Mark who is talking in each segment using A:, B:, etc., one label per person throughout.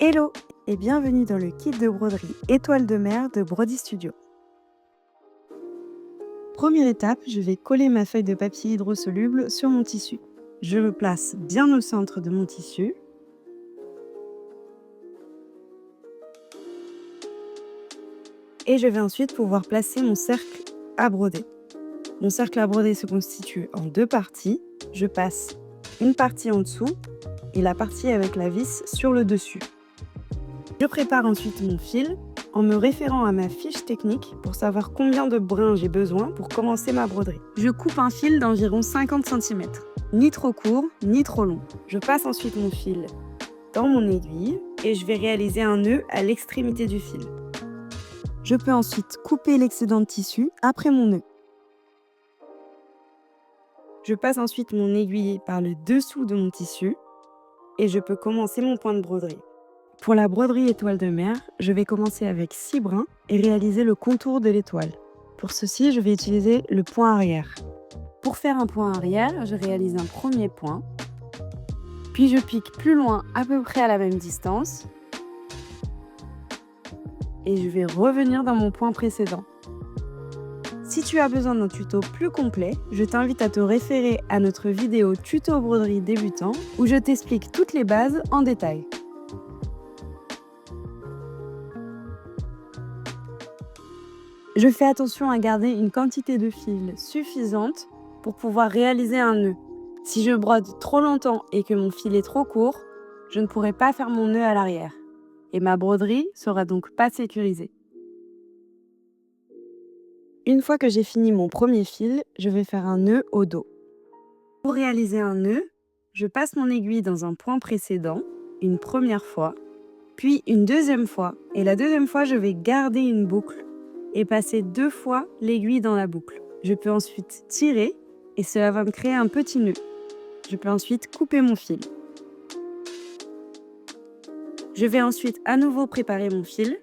A: Hello et bienvenue dans le kit de broderie Étoile de mer de Brody Studio. Première étape, je vais coller ma feuille de papier hydrosoluble sur mon tissu. Je le place bien au centre de mon tissu. Et je vais ensuite pouvoir placer mon cercle à broder. Mon cercle à broder se constitue en deux parties. Je passe une partie en dessous et la partie avec la vis sur le dessus. Je prépare ensuite mon fil en me référant à ma fiche technique pour savoir combien de brins j'ai besoin pour commencer ma broderie. Je coupe un fil d'environ 50 cm, ni trop court, ni trop long. Je passe ensuite mon fil dans mon aiguille et je vais réaliser un nœud à l'extrémité du fil. Je peux ensuite couper l'excédent de tissu après mon nœud. Je passe ensuite mon aiguille par le dessous de mon tissu et je peux commencer mon point de broderie. Pour la broderie étoile de mer, je vais commencer avec 6 brins et réaliser le contour de l'étoile. Pour ceci, je vais utiliser le point arrière. Pour faire un point arrière, je réalise un premier point, puis je pique plus loin à peu près à la même distance et je vais revenir dans mon point précédent. Si tu as besoin d'un tuto plus complet, je t'invite à te référer à notre vidéo tuto broderie débutant où je t'explique toutes les bases en détail. Je fais attention à garder une quantité de fil suffisante pour pouvoir réaliser un nœud. Si je brode trop longtemps et que mon fil est trop court, je ne pourrai pas faire mon nœud à l'arrière. Et ma broderie sera donc pas sécurisée. Une fois que j'ai fini mon premier fil, je vais faire un nœud au dos. Pour réaliser un nœud, je passe mon aiguille dans un point précédent, une première fois, puis une deuxième fois. Et la deuxième fois, je vais garder une boucle et passer 2 fois l'aiguille dans la boucle. Je peux ensuite tirer et cela va me créer un petit nœud. Je peux ensuite couper mon fil. Je vais ensuite à nouveau préparer mon fil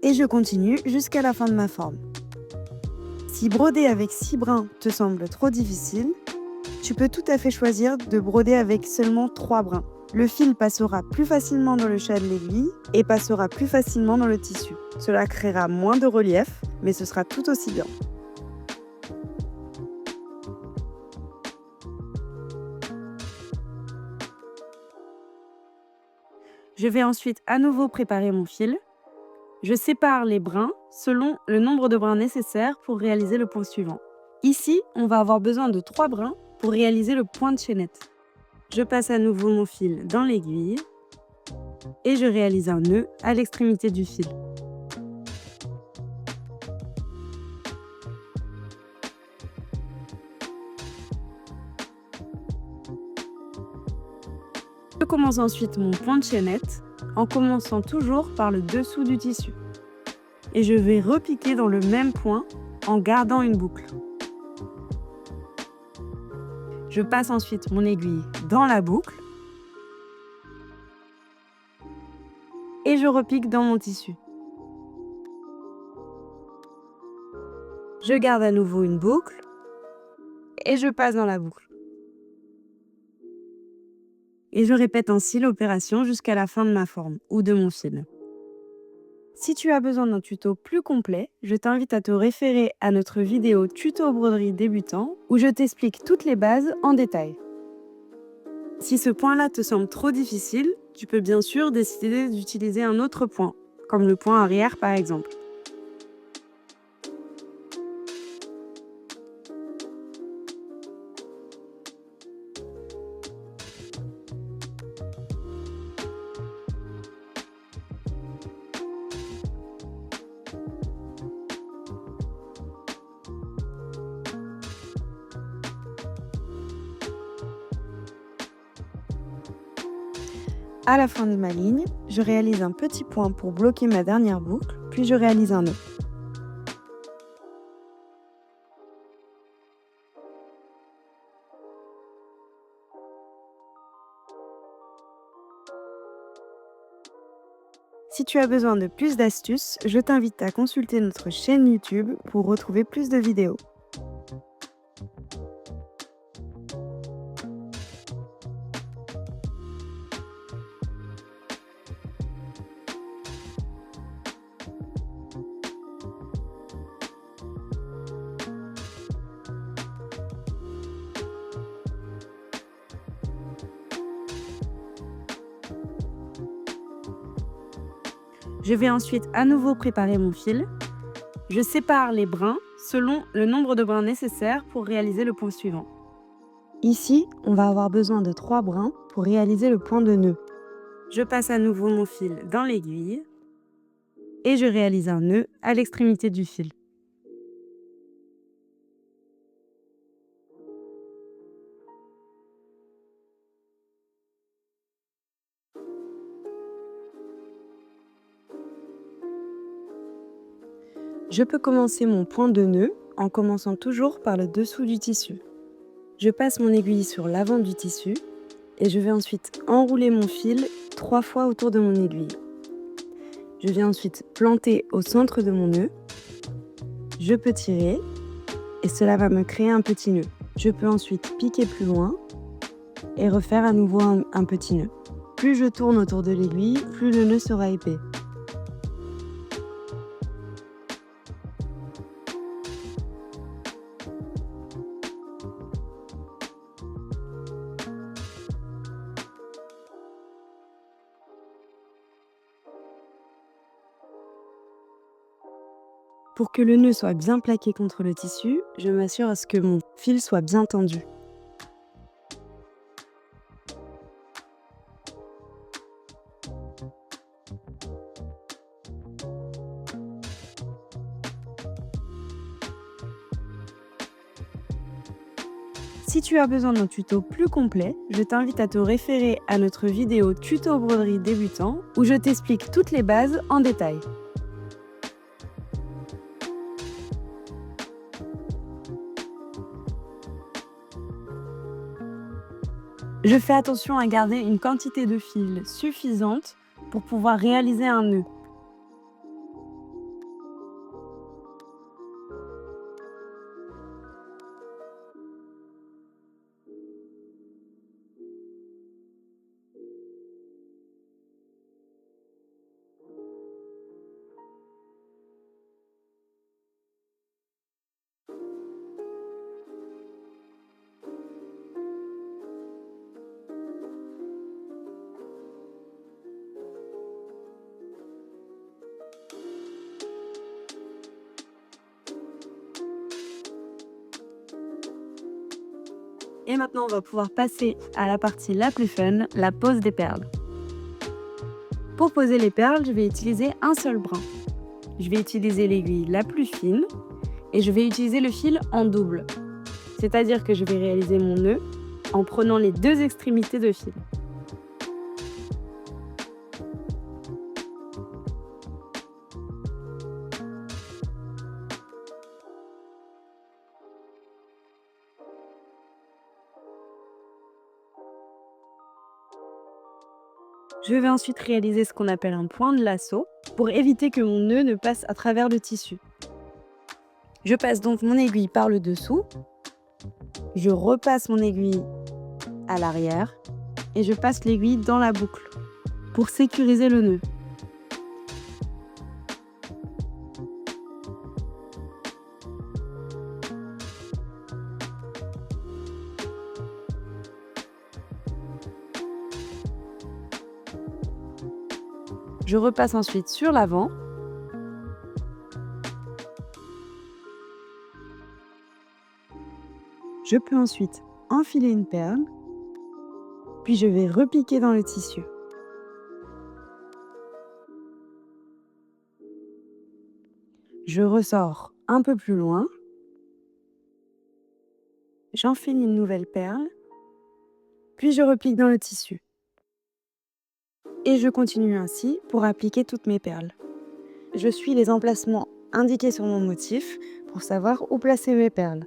A: et je continue jusqu'à la fin de ma forme. Si broder avec 6 brins te semble trop difficile, tu peux tout à fait choisir de broder avec seulement 3 brins. Le fil passera plus facilement dans le chat de l'aiguille et passera plus facilement dans le tissu. Cela créera moins de relief, mais ce sera tout aussi bien. Je vais ensuite à nouveau préparer mon fil. Je sépare les brins selon le nombre de brins nécessaires pour réaliser le point suivant. Ici, on va avoir besoin de 3 brins pour réaliser le point de chaînette. Je passe à nouveau mon fil dans l'aiguille et je réalise un nœud à l'extrémité du fil. Je commence ensuite mon point de chaînette en commençant toujours par le dessous du tissu. Et je vais repiquer dans le même point en gardant une boucle. Je passe ensuite mon aiguille dans la boucle et je repique dans mon tissu. Je garde à nouveau une boucle et je passe dans la boucle. Et je répète ainsi l'opération jusqu'à la fin de ma forme ou de mon fil. Si tu as besoin d'un tuto plus complet, je t'invite à te référer à notre vidéo tuto broderie débutant où je t'explique toutes les bases en détail. Si ce point-là te semble trop difficile, tu peux bien sûr décider d'utiliser un autre point, comme le point arrière par exemple. À la fin de ma ligne, je réalise un petit point pour bloquer ma dernière boucle, puis je réalise un nœud. Si tu as besoin de plus d'astuces, je t'invite à consulter notre chaîne YouTube pour retrouver plus de vidéos. Je vais ensuite à nouveau préparer mon fil. Je sépare les brins selon le nombre de brins nécessaires pour réaliser le point suivant. Ici, on va avoir besoin de 3 brins pour réaliser le point de nœud. Je passe à nouveau mon fil dans l'aiguille et je réalise un nœud à l'extrémité du fil. Je peux commencer mon point de nœud en commençant toujours par le dessous du tissu. Je passe mon aiguille sur l'avant du tissu et je vais ensuite enrouler mon fil 3 fois autour de mon aiguille. Je viens ensuite planter au centre de mon nœud. Je peux tirer et cela va me créer un petit nœud. Je peux ensuite piquer plus loin et refaire à nouveau un petit nœud. Plus je tourne autour de l'aiguille, plus le nœud sera épais. Pour que le nœud soit bien plaqué contre le tissu, je m'assure à ce que mon fil soit bien tendu. Si tu as besoin d'un tuto plus complet, je t'invite à te référer à notre vidéo tuto broderie débutant où je t'explique toutes les bases en détail. Je fais attention à garder une quantité de fil suffisante pour pouvoir réaliser un nœud. Et maintenant, on va pouvoir passer à la partie la plus fun, la pose des perles. Pour poser les perles, je vais utiliser un seul brin. Je vais utiliser l'aiguille la plus fine et je vais utiliser le fil en double. C'est-à-dire que je vais réaliser mon nœud en prenant les 2 extrémités de fil. Je vais ensuite réaliser ce qu'on appelle un point de lasso pour éviter que mon nœud ne passe à travers le tissu. Je passe donc mon aiguille par le dessous, je repasse mon aiguille à l'arrière et je passe l'aiguille dans la boucle pour sécuriser le nœud. Je repasse ensuite sur l'avant. Je peux ensuite enfiler une perle, puis je vais repiquer dans le tissu. Je ressors un peu plus loin. J'enfile une nouvelle perle, puis je repique dans le tissu. Et je continue ainsi pour appliquer toutes mes perles. Je suis les emplacements indiqués sur mon motif pour savoir où placer mes perles.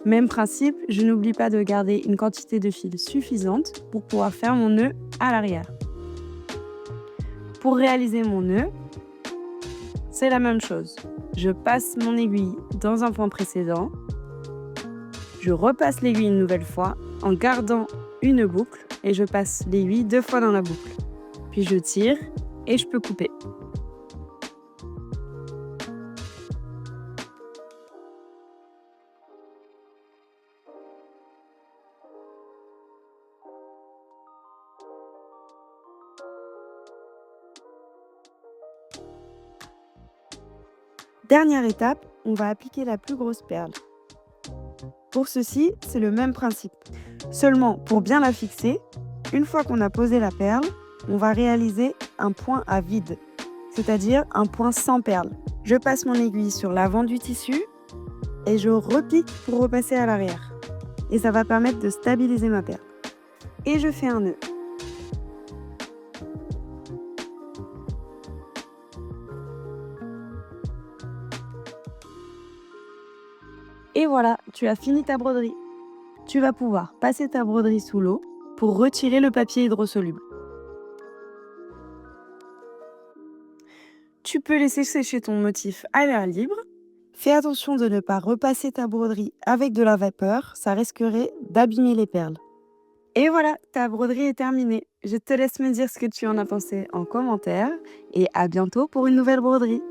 A: Même principe, je n'oublie pas de garder une quantité de fil suffisante pour pouvoir faire mon nœud à l'arrière. Pour réaliser mon nœud, c'est la même chose. Je passe mon aiguille dans un point précédent, je repasse l'aiguille une nouvelle fois en gardant une boucle et je passe l'aiguille 2 fois dans la boucle. Puis je tire et je peux couper. Dernière étape, on va appliquer la plus grosse perle. Pour ceci, c'est le même principe. Seulement, pour bien la fixer, une fois qu'on a posé la perle, on va réaliser un point à vide, c'est-à-dire un point sans perle. Je passe mon aiguille sur l'avant du tissu et je repique pour repasser à l'arrière. Et ça va permettre de stabiliser ma perle. Et je fais un nœud. Et voilà, tu as fini ta broderie. Tu vas pouvoir passer ta broderie sous l'eau pour retirer le papier hydrosoluble. Tu peux laisser sécher ton motif à l'air libre. Fais attention de ne pas repasser ta broderie avec de la vapeur, ça risquerait d'abîmer les perles. Et voilà, ta broderie est terminée. Je te laisse me dire ce que tu en as pensé en commentaire et à bientôt pour une nouvelle broderie.